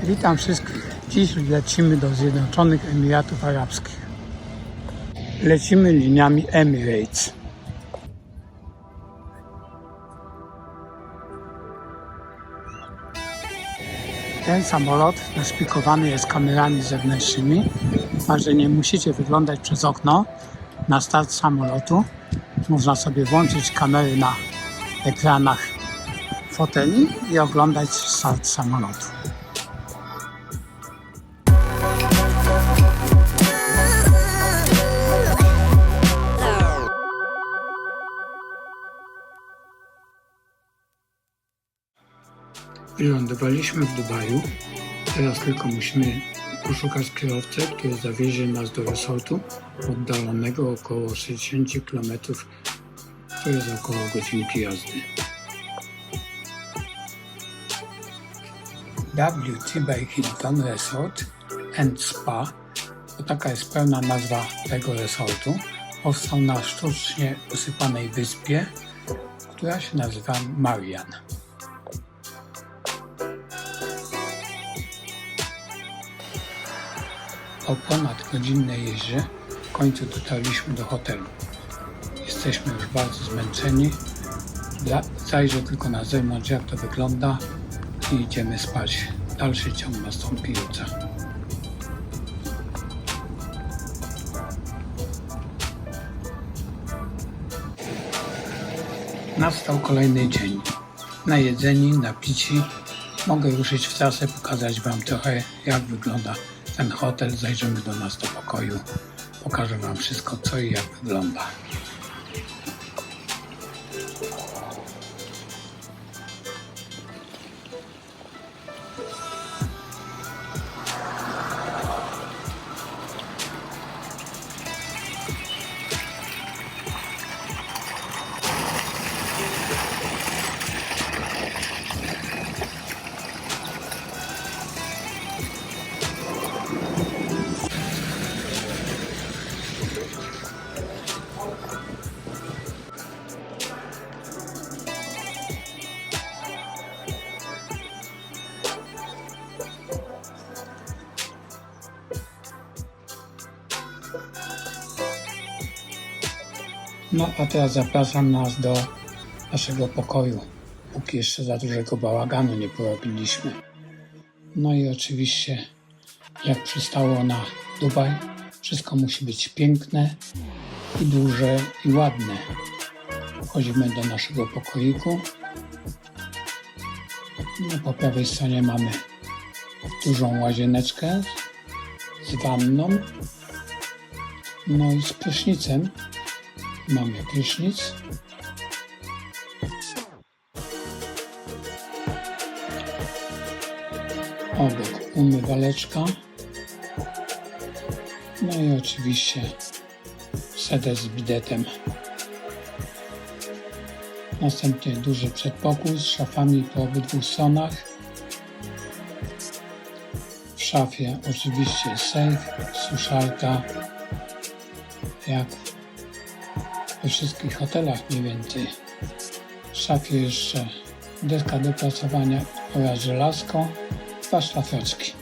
Witam wszystkich. Dziś lecimy do Zjednoczonych Emiratów Arabskich. Lecimy liniami Emirates. Ten samolot naszpikowany jest kamerami zewnętrznymi, że nie musicie wyglądać przez okno na start samolotu. Można sobie włączyć kamery na ekranach foteli i oglądać start samolotu. Wylądowaliśmy w Dubaju. Teraz tylko musimy poszukać kierowcę, który zawiezie nas do resortu oddalonego około 60 km, to jest około godzinki jazdy. WT by Hilton Resort and Spa, to taka jest pełna nazwa tego resortu. Powstał na sztucznie usypanej wyspie, która się nazywa Marian. Po ponadgodzinnej jeździe w końcu dotarliśmy do hotelu. Jesteśmy już bardzo zmęczeni. Zajrzę tylko na zewnątrz, jak to wygląda i idziemy spać. Dalszy ciąg nastąpi jutro. Nastał kolejny dzień. Najedzeni, napici. Mogę ruszyć w trasę, pokazać Wam trochę, jak wygląda ten hotel. Zajrzymy do nas do pokoju. Pokażę Wam wszystko, co i jak wygląda. No a teraz zapraszam nas do naszego pokoju, póki jeszcze za dużego bałaganu nie porobiliśmy. No i oczywiście, jak przystało na Dubaj, wszystko musi być piękne i duże i ładne. Wchodzimy do naszego pokoiku. No, po prawej stronie mamy dużą łazieneczkę z wanną, no i z prysznicem. Mamy prysznic. Obok umywaleczka. No i oczywiście sedes z bidetem. Następnie duży przedpokój z szafami po obydwu stronach. W szafie oczywiście sejf, suszarka, jak we wszystkich hotelach mniej więcej. W szafie jeszcze deska do pracowania oraz żelazko, 2 szlafroczki.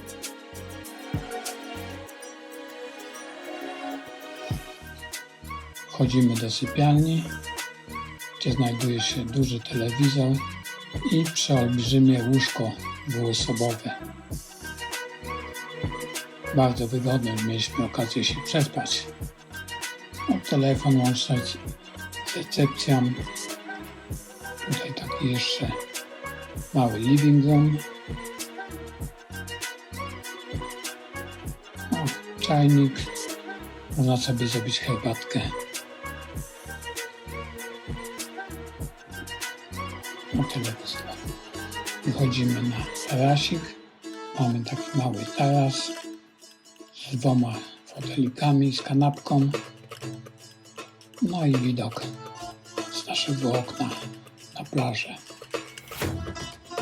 Wchodzimy do sypialni, gdzie znajduje się duży telewizor i przeolbrzymie łóżko dwuosobowe. Bardzo wygodne, mieliśmy okazję się przespać. No, telefon, łączność z recepcją. Tutaj taki jeszcze mały living room. No, czajnik. Można sobie zrobić herbatkę. No tyle wystarczy. Wychodzimy na tarasik. Mamy taki mały taras z 2 fotelikami, z kanapką. No i widok z naszego okna na plażę.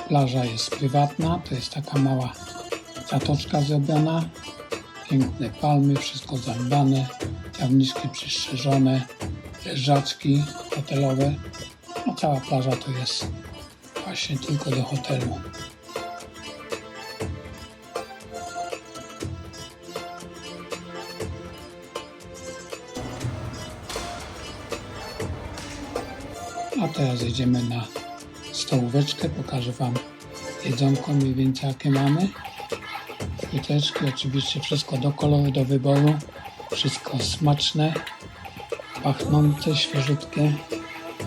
Plaża jest prywatna, to jest taka mała zatoczka zrobiona. Piękne palmy, wszystko zadbane, trawniczki przystrzyżone, leżaczki hotelowe. No cała plaża to jest właśnie tylko do hotelu. A teraz jedziemy na stołóweczkę. Pokażę Wam jedzonko mniej więcej jakie mamy. Fryteczki, oczywiście wszystko do koloru, do wyboru. Wszystko smaczne, pachnące, świeżutkie,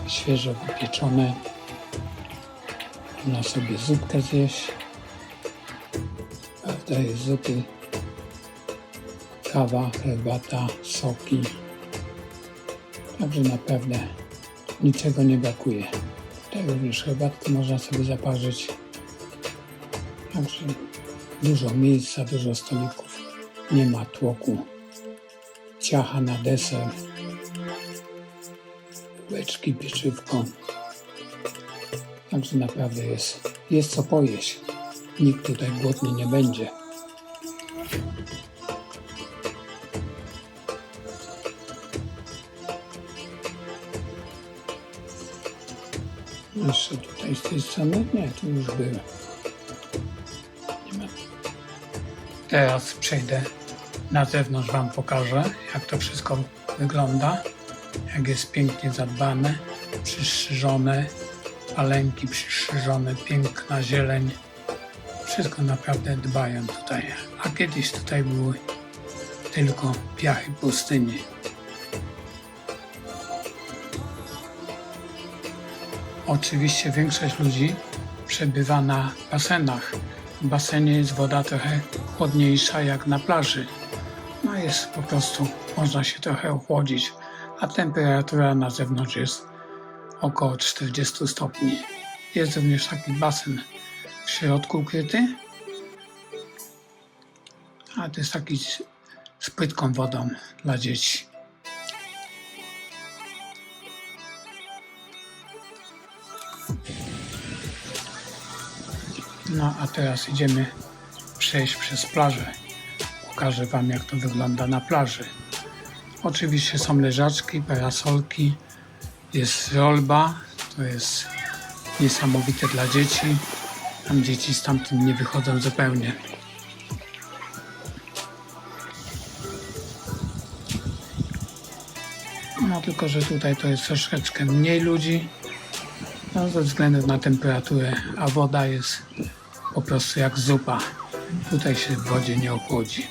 świeżo wypieczone. Można sobie zupkę zjeść. Prawda, jest zupy, kawa, herbata, soki. Także naprawdę niczego nie brakuje. Tutaj również herbatkę można sobie zaparzyć. Także dużo miejsca, dużo stolików. Nie ma tłoku. Ciacha na deser. Bułeczki, pieczywko. Także naprawdę jest co pojeść. Nikt tutaj głodny nie będzie. Jeszcze tutaj z tej strony? Nie, tu już było. Nie ma. Teraz przejdę na zewnątrz, Wam pokażę, jak to wszystko wygląda. Jak jest pięknie zadbane, przystrzyżone, palenki przystrzyżone, piękna zieleń. Wszystko naprawdę dbają tutaj. A kiedyś tutaj były tylko piachy pustyni. Oczywiście większość ludzi przebywa na basenach. W basenie jest woda trochę chłodniejsza jak na plaży. No jest po prostu, można się trochę ochłodzić, a temperatura na zewnątrz jest około 40 stopni. Jest również taki basen w środku ukryty, a to jest taki z płytką wodą dla dzieci. No a teraz idziemy przejść przez plażę. Pokażę Wam, jak to wygląda na plaży. Oczywiście są leżaczki, parasolki, jest rolba, to jest niesamowite dla dzieci. Tam dzieci stamtąd nie wychodzą zupełnie. No tylko, że tutaj to jest troszeczkę mniej ludzi, no, ze względu na temperaturę, a woda jest po prostu jak zupa. Tutaj się w wodzie nie ochłodzi.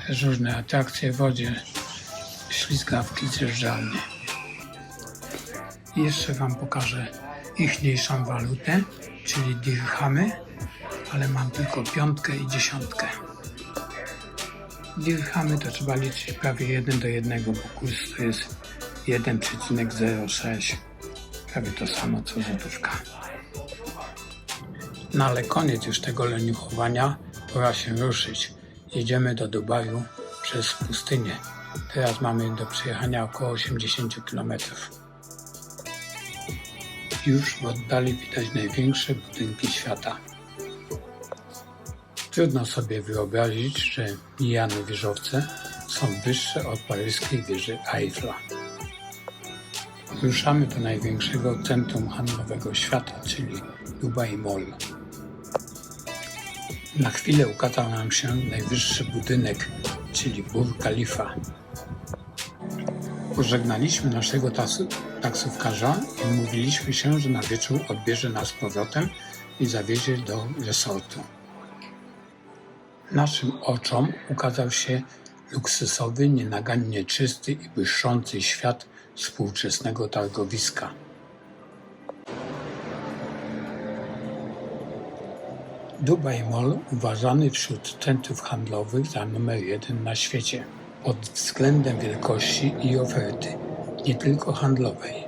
Też różne atrakcje w wodzie, ślizgawki, zjeżdżalnie. I jeszcze Wam pokażę ichniejszą walutę, czyli dirhamy, ale mam tylko 5 i 10. Dirhamy to trzeba liczyć prawie 1 do 1, bo kurs to jest 1,06. Prawie to samo co złotówka. No ale koniec już tego leniuchowania, pora się ruszyć. Jedziemy do Dubaju przez pustynię. Teraz mamy do przejechania około 80 km. Już w oddali widać największe budynki świata. Trudno sobie wyobrazić, że mijane wieżowce są wyższe od paryskiej wieży Eiffla. Ruszamy do największego centrum handlowego świata, czyli Dubai Mall. Na chwilę ukazał nam się najwyższy budynek, czyli Burj Khalifa. Pożegnaliśmy naszego taksówkarza i umówiliśmy się, że na wieczór odbierze nas z powrotem i zawiezie do resortu. Naszym oczom ukazał się luksusowy, nienagannie czysty i błyszczący świat współczesnego targowiska. Dubai Mall uważany wśród centrów handlowych za numer 1 na świecie pod względem wielkości i oferty, nie tylko handlowej,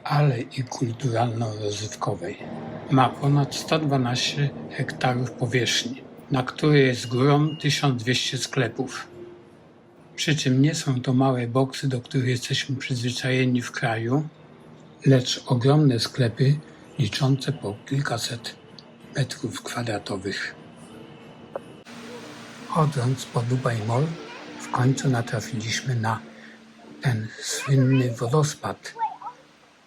ale i kulturalno-rozrywkowej. Ma ponad 112 hektarów powierzchni, na której jest górą 1200 sklepów. Przy czym nie są to małe boksy, do których jesteśmy przyzwyczajeni w kraju, lecz ogromne sklepy liczące po kilkaset metrów kwadratowych. Chodząc po Dubai Mall, w końcu natrafiliśmy na ten słynny wodospad.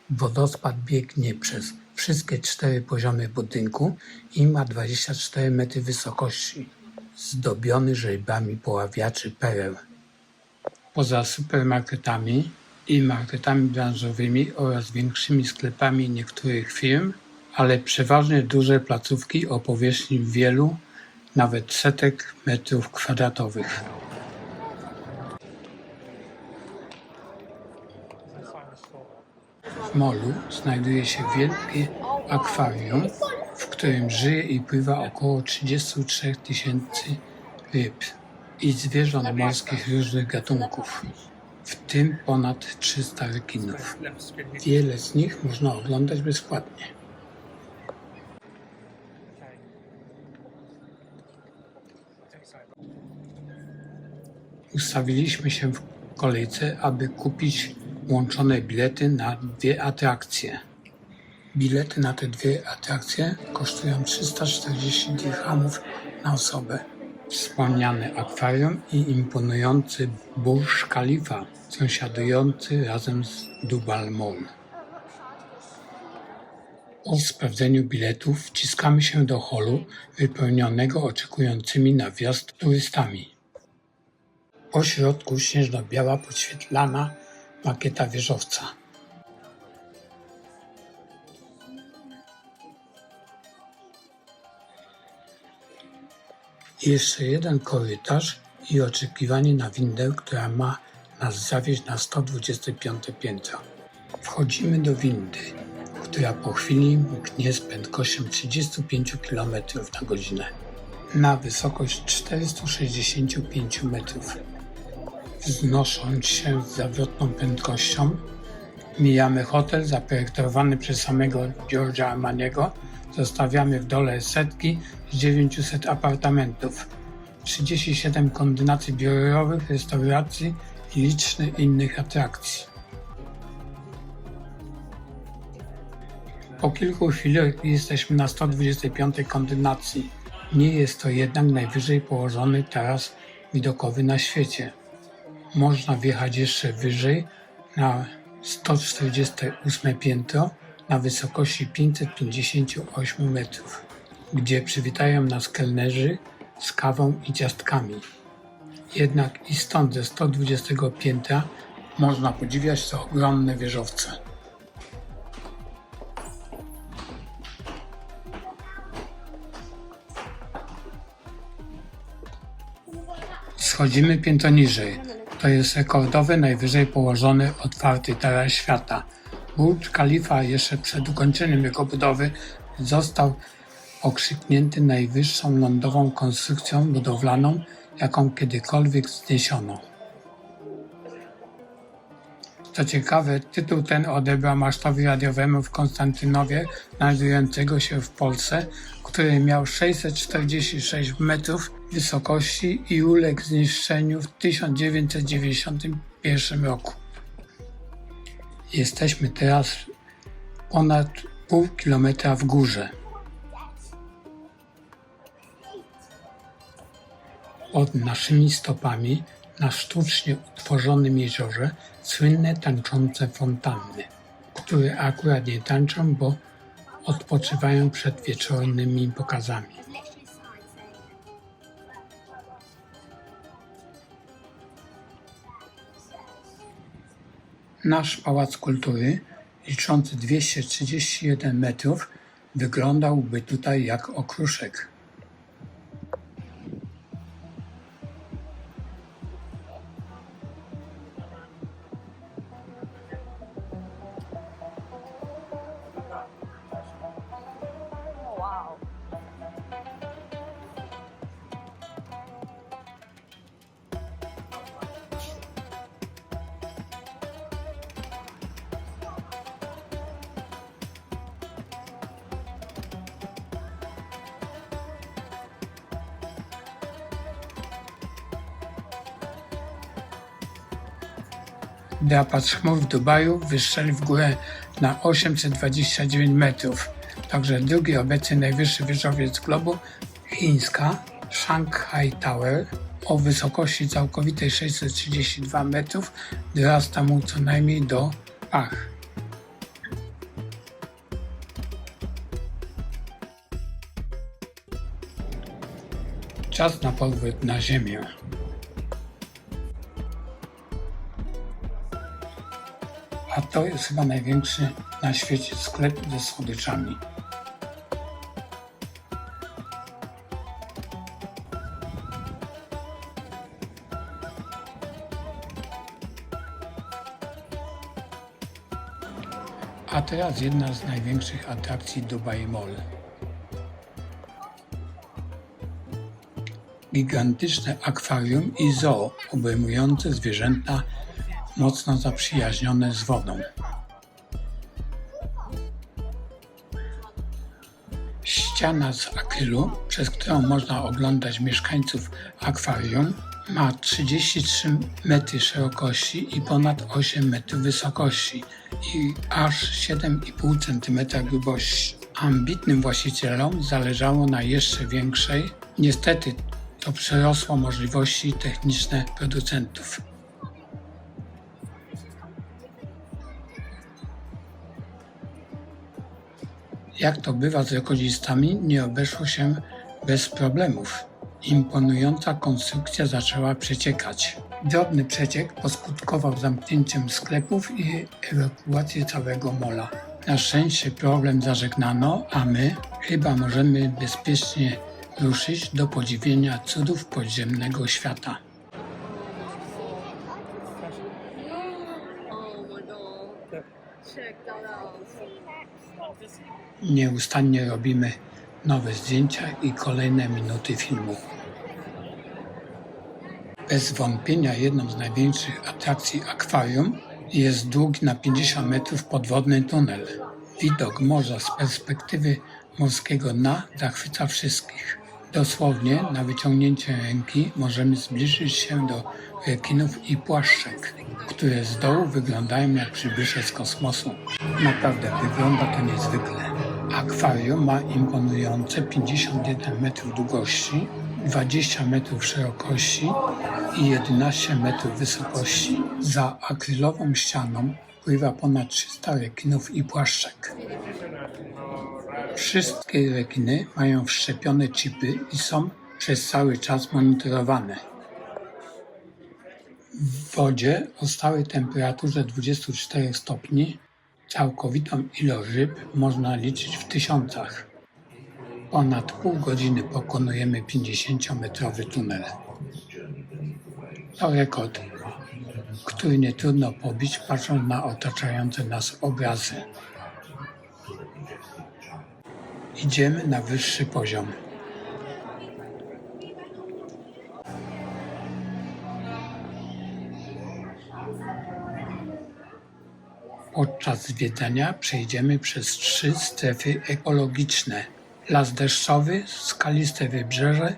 Wodospad biegnie przez wszystkie 4 poziomy budynku i ma 24 metry wysokości, zdobiony rzeźbami poławiaczy pereł. Poza supermarketami i marketami branżowymi oraz większymi sklepami niektórych firm, ale przeważnie duże placówki o powierzchni wielu, nawet setek metrów kwadratowych. W molu znajduje się wielkie akwarium, w którym żyje i pływa około 33 000 ryb i zwierząt morskich różnych gatunków, w tym ponad 300 rekinów. Wiele z nich można oglądać bezpłatnie. Ustawiliśmy się w kolejce, aby kupić łączone bilety na 2 atrakcje. Bilety na te 2 atrakcje kosztują 340 dirhamów na osobę. Wspomniane akwarium i imponujący Burj Khalifa, sąsiadujący razem z Dubai Mall. Po sprawdzeniu biletów wciskamy się do holu wypełnionego oczekującymi na wjazd turystami. Po środku śnieżno-biała podświetlana makieta wieżowca. Jeszcze jeden korytarz i oczekiwanie na windę, która ma nas zawieźć na 125 piętro. Wchodzimy do windy, która po chwili mknie z prędkością 35 km na godzinę na wysokość 465 metrów. Wznosząc się z zawrotną prędkością, mijamy hotel zaprojektowany przez samego Giorgio Armaniego. Zostawiamy w dole setki z 900 apartamentów, 37 kondynacji biurowych, restauracji i liczne innych atrakcji. Po kilku chwilach jesteśmy na 125 kondynacji. Nie jest to jednak najwyżej położony taras widokowy na świecie. Można wjechać jeszcze wyżej na 148 piętro na wysokości 558 metrów, gdzie przywitają nas kelnerzy z kawą i ciastkami. Jednak i stąd ze 120 piętra można podziwiać te ogromne wieżowce. Schodzimy piętro niżej. To jest rekordowy, najwyżej położony, otwarty taras świata. Burj Khalifa jeszcze przed ukończeniem jego budowy został okrzyknięty najwyższą lądową konstrukcją budowlaną, jaką kiedykolwiek wzniesiono. Co ciekawe, tytuł ten odebrał masztowi radiowemu w Konstantynowie, znajdującego się w Polsce, który miał 646 metrów wysokości i uległ zniszczeniu w 1991 roku. Jesteśmy teraz ponad pół kilometra w górze. Pod naszymi stopami, na sztucznie utworzonym jeziorze, słynne tańczące fontanny, które akurat nie tańczą, bo odpoczywają przed wieczornymi pokazami. Nasz Pałac Kultury, liczący 231 metrów, wyglądałby tutaj jak okruszek. Drapacz chmur w Dubaju wystrzelił w górę na 829 metrów. Także drugi obecnie najwyższy wieżowiec globu, chińska Shanghai Tower, o wysokości całkowitej 632 metrów, dorasta mu co najmniej do pach. Czas na powrót na ziemię. A to jest chyba największy na świecie sklep ze słodyczami. A teraz jedna z największych atrakcji Dubai Mall. Gigantyczne akwarium i zoo obejmujące zwierzęta mocno zaprzyjaźnione z wodą. Ściana z akrylu, przez którą można oglądać mieszkańców akwarium, ma 33 metry szerokości i ponad 8 metrów wysokości i aż 7,5 cm grubości. Ambitnym właścicielom zależało na jeszcze większej. Niestety to przerosło możliwości techniczne producentów. Jak to bywa z rekordzistami, nie obeszło się bez problemów. Imponująca konstrukcja zaczęła przeciekać. Drobny przeciek poskutkował zamknięciem sklepów i ewakuacją całego mola. Na szczęście problem zażegnano, a my chyba możemy bezpiecznie ruszyć do podziwienia cudów podziemnego świata. Nieustannie robimy nowe zdjęcia i kolejne minuty filmu. Bez wątpienia jedną z największych atrakcji akwarium jest długi na 50 metrów podwodny tunel. Widok morza z perspektywy morskiego dna zachwyca wszystkich. Dosłownie na wyciągnięcie ręki możemy zbliżyć się do rekinów i płaszczek, które z dołu wyglądają jak przybysze z kosmosu. Naprawdę wygląda to niezwykle. Akwarium ma imponujące 51 metrów długości, 20 metrów szerokości i 11 metrów wysokości. Za akrylową ścianą pływa ponad 300 rekinów i płaszczek. Wszystkie rekiny mają wszczepione chipy i są przez cały czas monitorowane. W wodzie o stałej temperaturze 24 stopni całkowitą ilość ryb można liczyć w tysiącach. Ponad pół godziny pokonujemy 50-metrowy tunel. To rekord, który nie trudno pobić patrząc na otaczające nas obrazy. Idziemy na wyższy poziom. Podczas zwiedzania przejdziemy przez 3 strefy ekologiczne. Las deszczowy, skaliste wybrzeże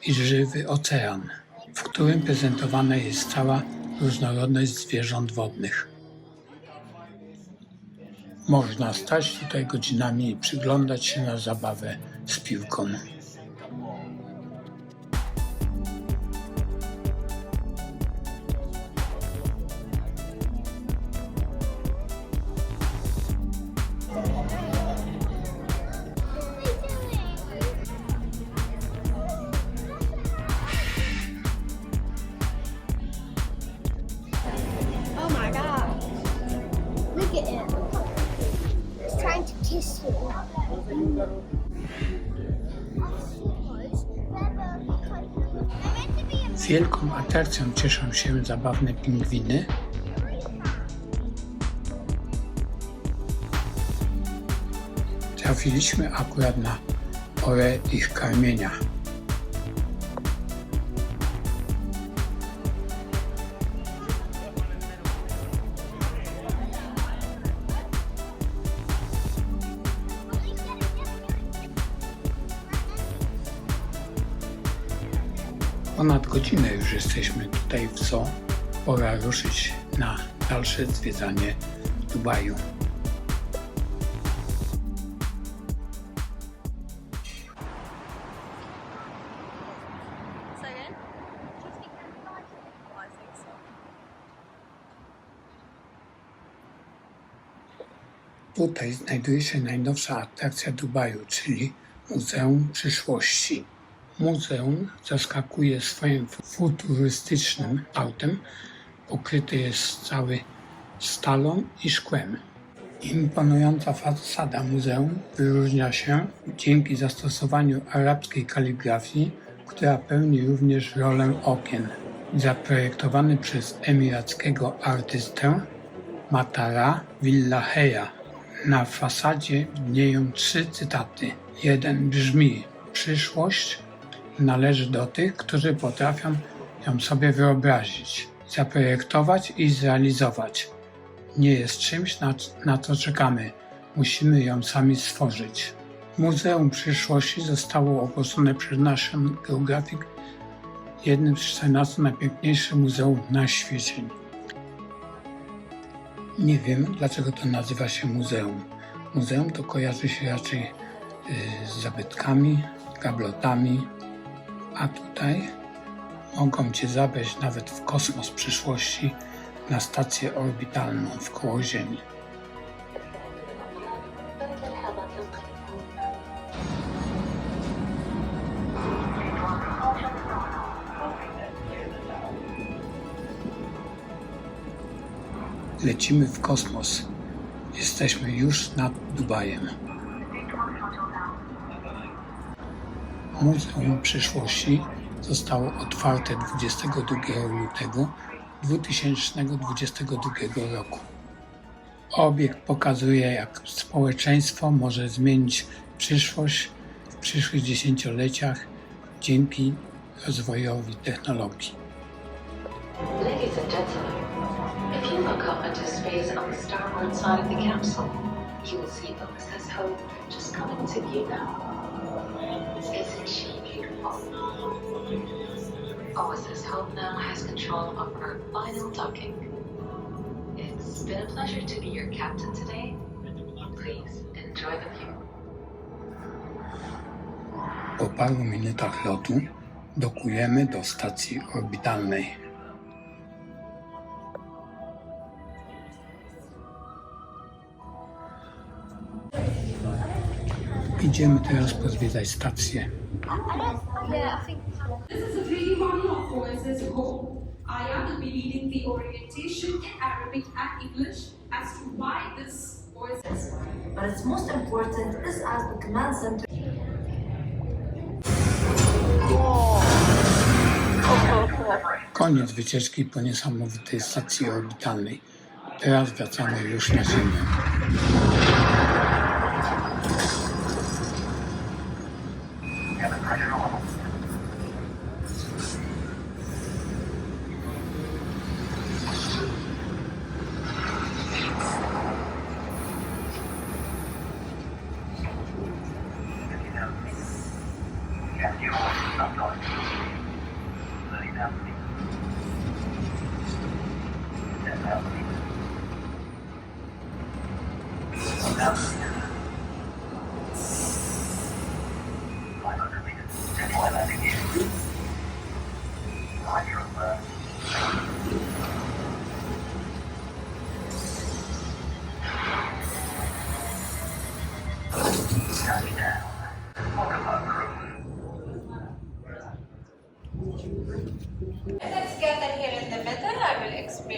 i żywy ocean, w którym prezentowana jest cała różnorodność zwierząt wodnych. Można stać tutaj godzinami i przyglądać się na zabawę z piłką. Oh my god. Look at him. He's trying to kiss you. Wielką atrakcją cieszą się zabawne pingwiny. Trafiliśmy akurat na porę ich karmienia. Ponad godzinę już jesteśmy tutaj w zoo. Pora ruszyć na dalsze zwiedzanie Dubaju. Tutaj znajduje się najnowsza atrakcja Dubaju, czyli Muzeum Przyszłości. Muzeum zaskakuje swoim futurystycznym autem. Pokryty jest cały stalą i szkłem. Imponująca fasada muzeum wyróżnia się dzięki zastosowaniu arabskiej kaligrafii, która pełni również rolę okien. Zaprojektowany przez emirackiego artystę Matara Villaheya. Na fasadzie widnieją 3 cytaty. Jeden brzmi: przyszłość należy do tych, którzy potrafią ją sobie wyobrazić, zaprojektować i zrealizować. Nie jest czymś, na co czekamy. Musimy ją sami stworzyć. Muzeum Przyszłości zostało ogłoszone przez National Geographic jednym z 14 najpiękniejszych muzeów na świecie. Nie wiem, dlaczego to nazywa się muzeum. Muzeum to kojarzy się raczej z zabytkami, gablotami, a tutaj mogą Cię zabrać nawet w kosmos przyszłości, na stację orbitalną wkoło Ziemi. Lecimy w kosmos. Jesteśmy już nad Dubajem. Muzeum Przyszłości zostało otwarte 22 lutego 2022 roku. Obiekt pokazuje, jak społeczeństwo może zmienić przyszłość w przyszłych dziesięcioleciach dzięki rozwojowi technologii. Ladies and gentlemen, if you look up into space on the starboard side of the capsule, you will see OSS Hope just coming to view now. Isn't she beautiful? OSS Hope now has control of her final docking. It's been a pleasure to be your captain today. Please enjoy the view. Po paru minutach lotu dokujemy do stacji orbitalnej. Idziemy teraz pozwiedzać stację. Yeah, I think. This is a training module of OSS Hope. Aya will be leading the orientation in Arabic and English as to why this OSS. But its most important is as the command center. Koniec wycieczki po niesamowitej stacji orbitalnej. Teraz wracamy już na Ziemię.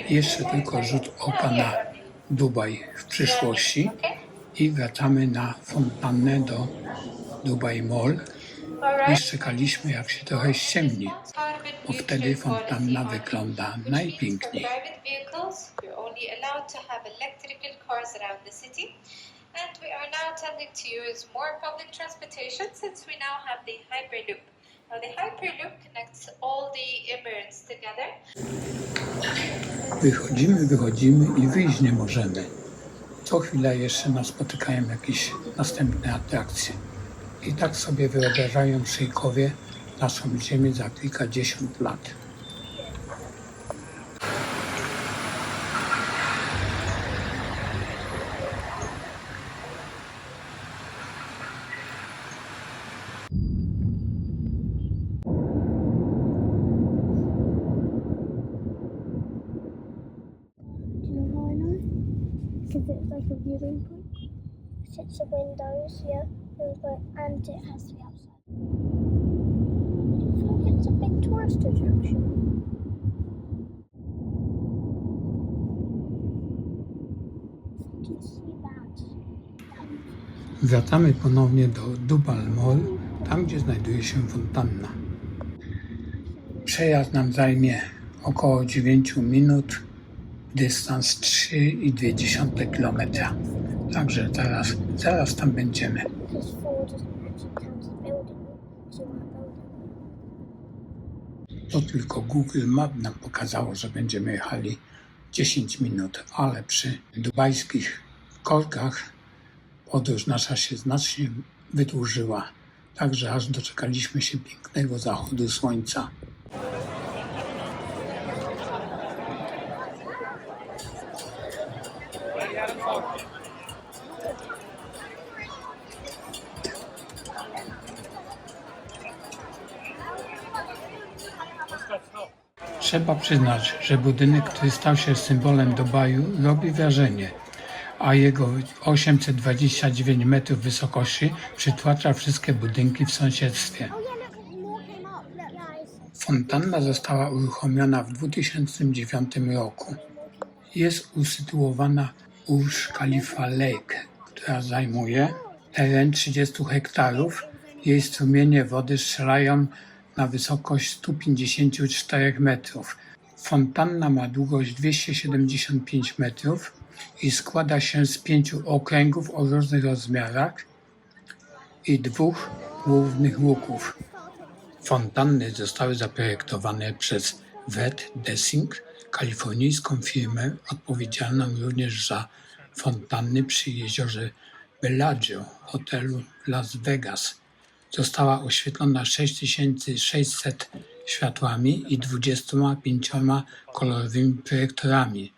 Jeszcze tylko rzut oka na Dubaj w przyszłości i wracamy na fontannę do Dubai Mall. Już czekaliśmy, jak się trochę ściemni, bo wtedy fontanna wygląda najpiękniej. And we are now tending to use more public transportation since we now have the Hyperloop. Now the Hyperloop connects all the Emirates together. Wychodzimy i wyjść nie możemy. Co chwilę jeszcze nas spotykają jakieś następne atrakcje. I tak sobie wyobrażają szejkowie naszą ziemię za kilkadziesiąt lat. Do you know how I know? Because it's like a viewing point. It's the windows, yeah. And it has to be outside. Leicester Junction. You can see that. Wracamy ponownie do Dubai Mall, tam gdzie znajduje się fontanna. Przejazd nam zajmie około 9 minut, dystans 3,2 km. Także zaraz tam będziemy. Because 4 doesn't actually count as building, so we might go there. To tylko Google Map nam pokazało, że będziemy jechali 10 minut, ale przy dubajskich korkach podróż nasza się znacznie wydłużyła. Także aż doczekaliśmy się pięknego zachodu słońca. Trzeba przyznać, że budynek, który stał się symbolem Dubaju, robi wrażenie, a jego 829 metrów wysokości przytłacza wszystkie budynki w sąsiedztwie. Oh yeah, look, more came up. Look, guys. Fontanna została uruchomiona w 2009 roku. Jest usytuowana u Burj Khalifa Lake, która zajmuje teren 30 hektarów. Jej strumienie wody strzelają na wysokość 154 metrów. Fontanna ma długość 275 metrów i składa się z 5 okręgów o różnych rozmiarach i 2 głównych łuków. Fontanny zostały zaprojektowane przez Veth Design, kalifornijską firmę odpowiedzialną również za fontanny przy jeziorze Bellagio hotelu Las Vegas. Została oświetlona 6600 światłami i 25 kolorowymi projektorami.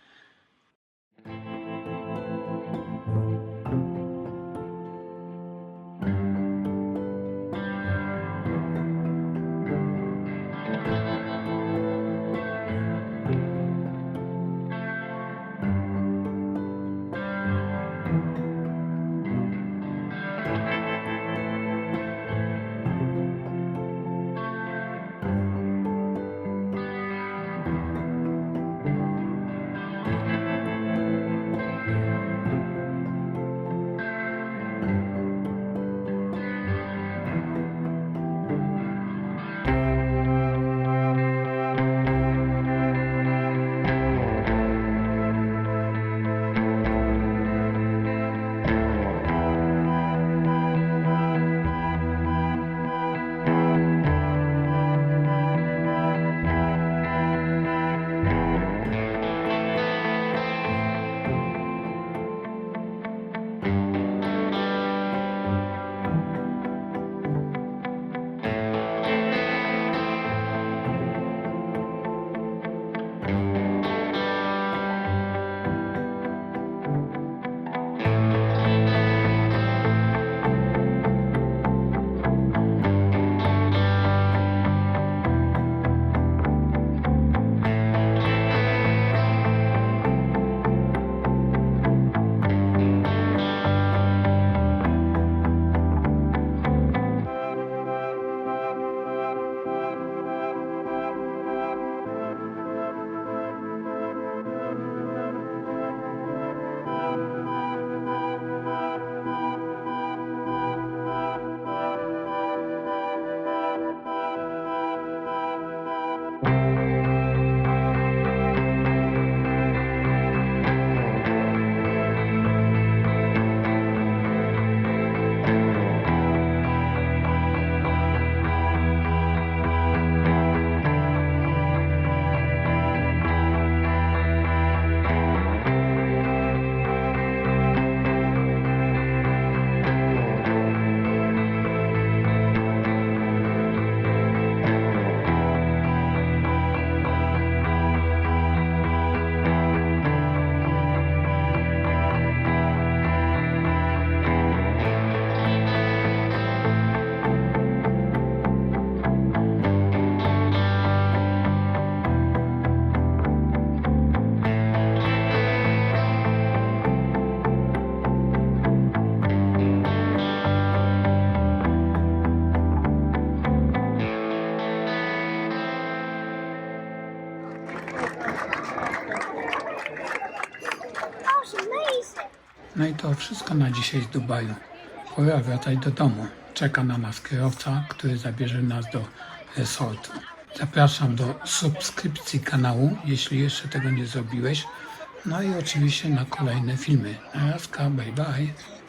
No i to wszystko na dzisiaj z Dubaju. Pora wracać do domu. Czeka na nas kierowca, który zabierze nas do resortu. Zapraszam do subskrypcji kanału, jeśli jeszcze tego nie zrobiłeś. No i oczywiście na kolejne filmy. Na razie, bye bye.